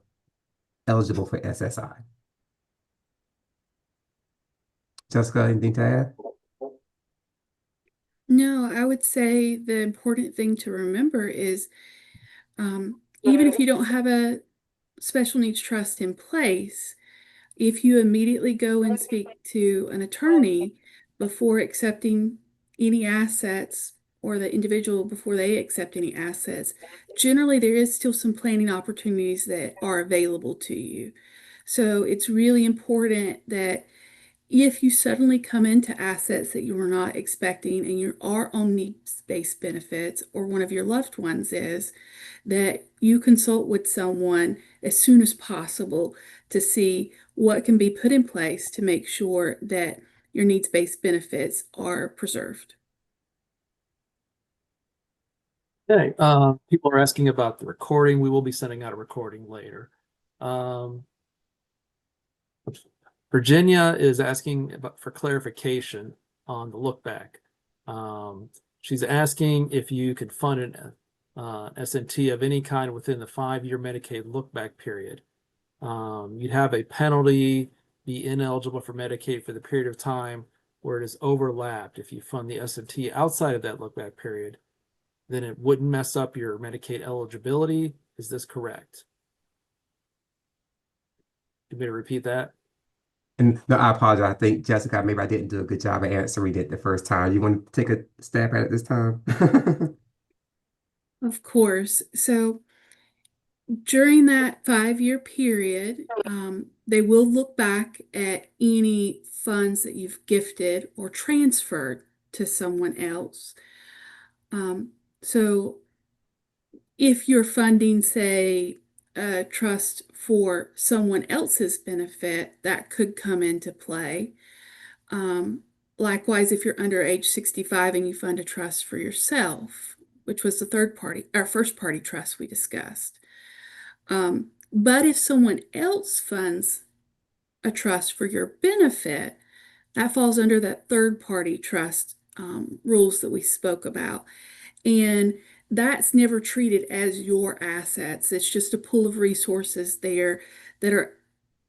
eligible for SSI. Jessica, anything to add? No, I would say the important thing to remember is even if you don't have a special needs trust in place, If you immediately go and speak to an attorney before accepting any assets, or the individual before they accept any assets, generally there is still some planning opportunities that are available to you. So it's really important that if you suddenly come into assets that you were not expecting and you are on needs-based benefits, or one of your loved ones is, that you consult with someone as soon as possible to see what can be put in place to make sure that your needs-based benefits are preserved. Okay, people are asking about the recording. We will be sending out a recording later. Virginia is asking for clarification on the look back. She's asking if you could fund an S&T of any kind within the 5-year Medicaid look back period. You'd have a penalty, be ineligible for Medicaid for the period of time where it is overlapped. If you fund the S&T outside of that look back period, then it wouldn't mess up your Medicaid eligibility. Is this correct? Do you want me to repeat that? And no, I apologize. I think, Jessica, maybe I didn't do a good job of answering it the first time. You want to take a stab at it this time? Of course. So during that 5-year period, they will look back at any funds that you've gifted or transferred to someone else. So if you're funding, say, a trust for someone else's benefit, that could come into play. Likewise, if you're under age 65 and you fund a trust for yourself, which was the first party trust we discussed. But if someone else funds a trust for your benefit, that falls under that third party trust rules that we spoke about. And that's never treated as your assets. It's just a pool of resources there that are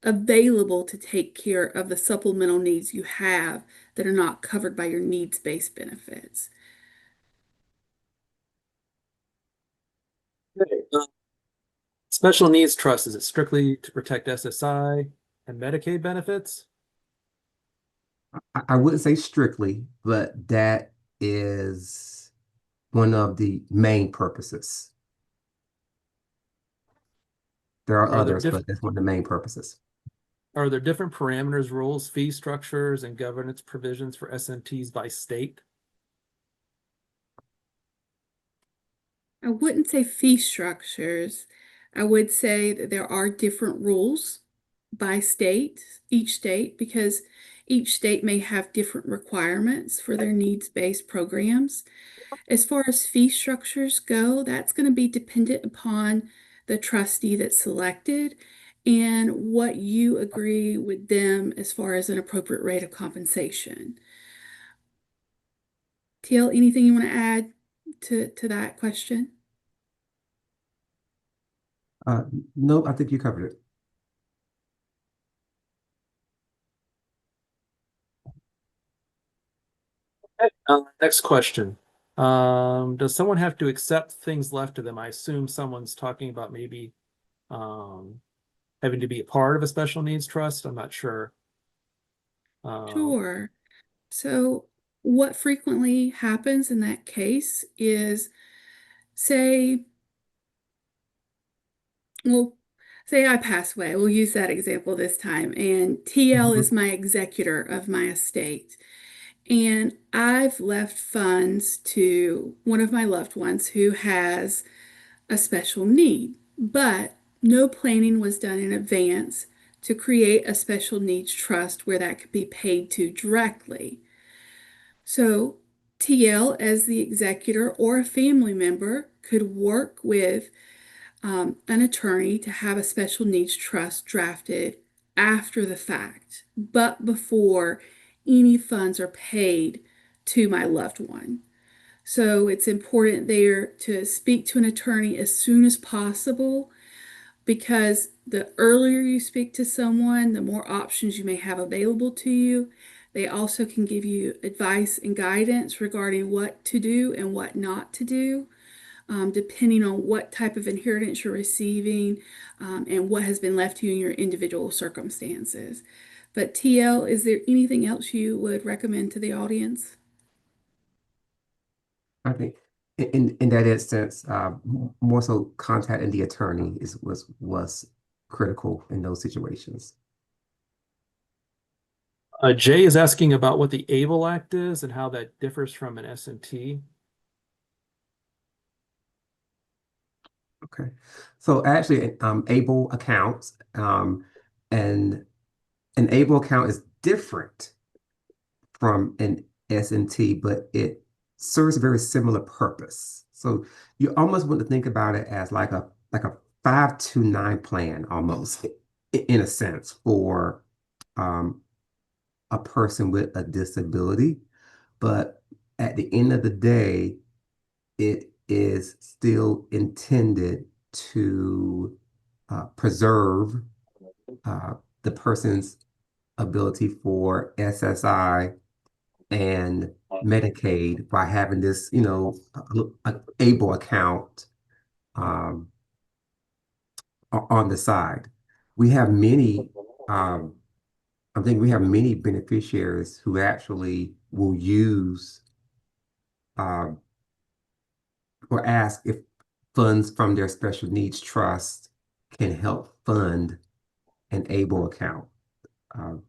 available to take care of the supplemental needs you have that are not covered by your needs-based benefits. Okay. Special needs trust, is it strictly to protect SSI and Medicaid benefits? I wouldn't say strictly, but that is one of the main purposes. There are Are there others, but that's one of the main purposes. Are there different parameters, rules, fee structures, and governance provisions for SMTs by state? I wouldn't say fee structures. I would say that there are different rules by state, each state, because each state may have different requirements for their needs-based programs. As far as fee structures go, that's going to be dependent upon the trustee that's selected and what you agree with them as far as an appropriate rate of compensation. TL, anything you want to add to that question? No, I think you covered it. Next question. Does someone have to accept things left to them? I assume someone's talking about maybe having to be a part of a special needs trust. I'm not sure. Sure. So what frequently happens in that case is, say, well, say I pass away. We'll use that example this time. And TL is my executor of my estate. And I've left funds to one of my loved ones who has a special need, but no planning was done in advance to create a special needs trust where that could be paid to directly. So TL, as the executor or a family member, could work with an attorney to have a special needs trust drafted after the fact, but before any funds are paid to my loved one. So it's important there to speak to an attorney as soon as possible, because the earlier you speak to someone, the more options you may have available to you. They also can give you advice and guidance regarding what to do and what not to do. depending on what type of inheritance you're receiving, and what has been left to you in your individual circumstances. But TL, is there anything else you would recommend to the audience? I think in that instance, more so contacting the attorney was critical in those situations. Jay is asking about what the ABLE Act is and how that differs from an S&T. Okay, so actually, ABLE accounts, and an ABLE account is different from an S&T, but it serves a very similar purpose. So you almost want to think about it as like a 529 plan almost, in a sense, for a person with a disability. But at the end of the day, it is still intended to preserve the person's ability for SSI and Medicaid by having this, a ABLE account um, on the side. We have many, I think we have many beneficiaries who actually will use um, or ask if funds from their special needs trust can help fund an ABLE account. Um,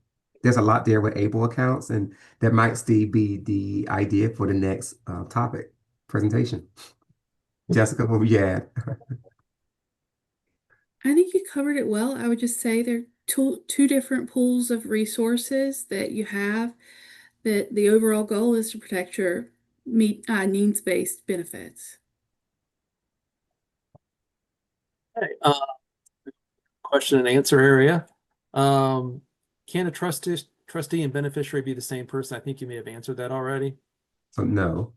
there's a lot there with ABLE accounts, and that might still be the idea for the next topic presentation. Jessica, what would you add? I think you covered it well. I would just say there are two different pools of resources that you have, that the overall goal is to protect your needs-based benefits. Okay, question and answer area. Can a trustee and beneficiary be the same person? I think you may have answered that already. So no.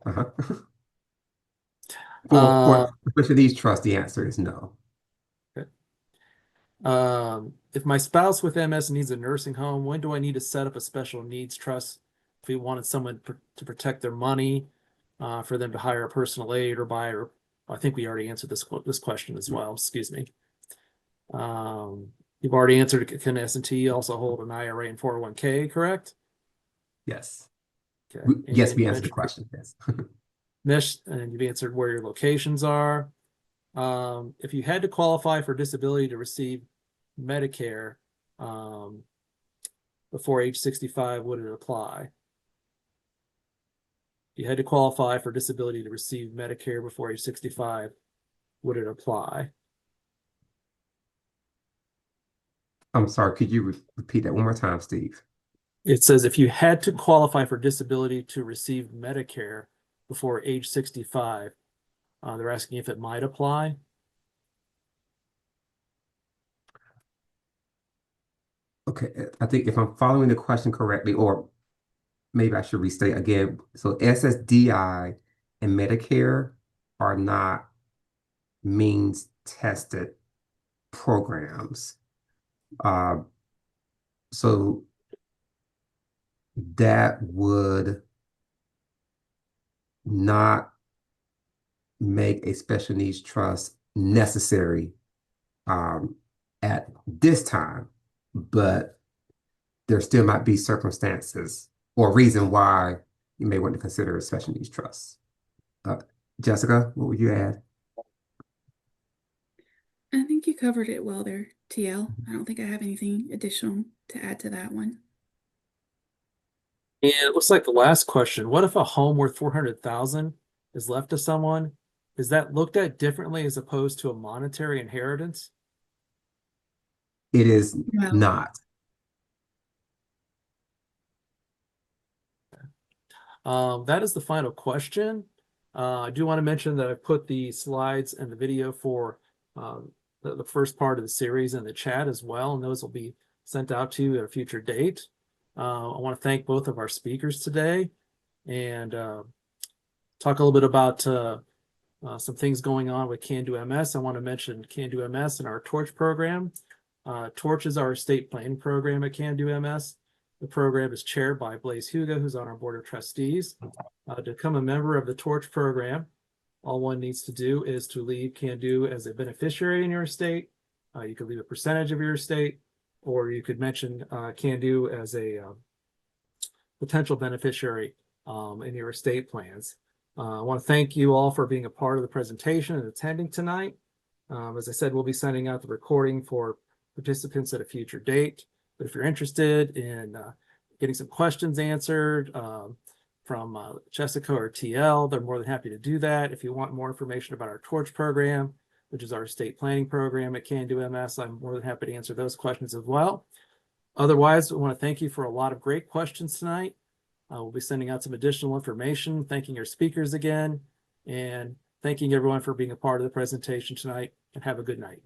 Uh, For special needs trust, the answer is no. okay. If my spouse with MS needs a nursing home, when do I need to set up a special needs trust? If we wanted someone to protect their money, for them to hire a personal aid or buy, or I think we already answered this question as well. Excuse me. You've already answered, can S&T also hold an IRA and 401k, correct? Yes. Okay. Yes, And we you answered the mentioned question. Mish, and you've answered where your locations are. If you had to qualify for disability to receive Medicare before age 65, would it apply? If you had to qualify for disability to receive Medicare before age 65, would it apply? I'm sorry, could you repeat that one more time, Steve? It says if you had to qualify for disability to receive Medicare before age 65, they're asking if it might apply. Okay, I think if I'm following the question correctly, or maybe I should restate again. So SSDI and Medicare are not means tested programs. So that would not make a special needs trust necessary at this time, but there still might be circumstances or reason why you may want to consider a special needs trust. Jessica, what would you add? I think you covered it well there, TL. I don't think I have anything additional to add to that one. And it looks like the last question, what if a home worth 400,000 is left to someone? Is that looked at differently as opposed to a monetary inheritance? It is No. not. That is the final question. I do want to mention that I put the slides and the video for the first part of the series in the chat as well, and those will be sent out to you at a future date. I want to thank both of our speakers today and talk a little bit about some things going on with Can Do MS. I want to mention Can Do MS and our Torch program. Torch is our estate planning program at Can Do MS. The program is chaired by Blaise Hugo, who's on our board of trustees. To become a member of the Torch program, All one needs to do is to leave Can Do as a beneficiary in your estate. You could leave a percentage of your estate, or you could mention Can Do as a potential beneficiary in your estate plans. I want to thank you all for being a part of the presentation and attending tonight. As I said, we'll be sending out the recording for participants at a future date. But if you're interested in getting some questions answered from Jessica or TL, they're more than happy to do that. If you want more information about our Torch program, which is our estate planning program at Can Do MS, I'm more than happy to answer those questions as well. Otherwise, I want to thank you for a lot of great questions tonight. We'll be sending out some additional information, thanking our speakers again, and thanking everyone for being a part of the presentation tonight, and have a good night.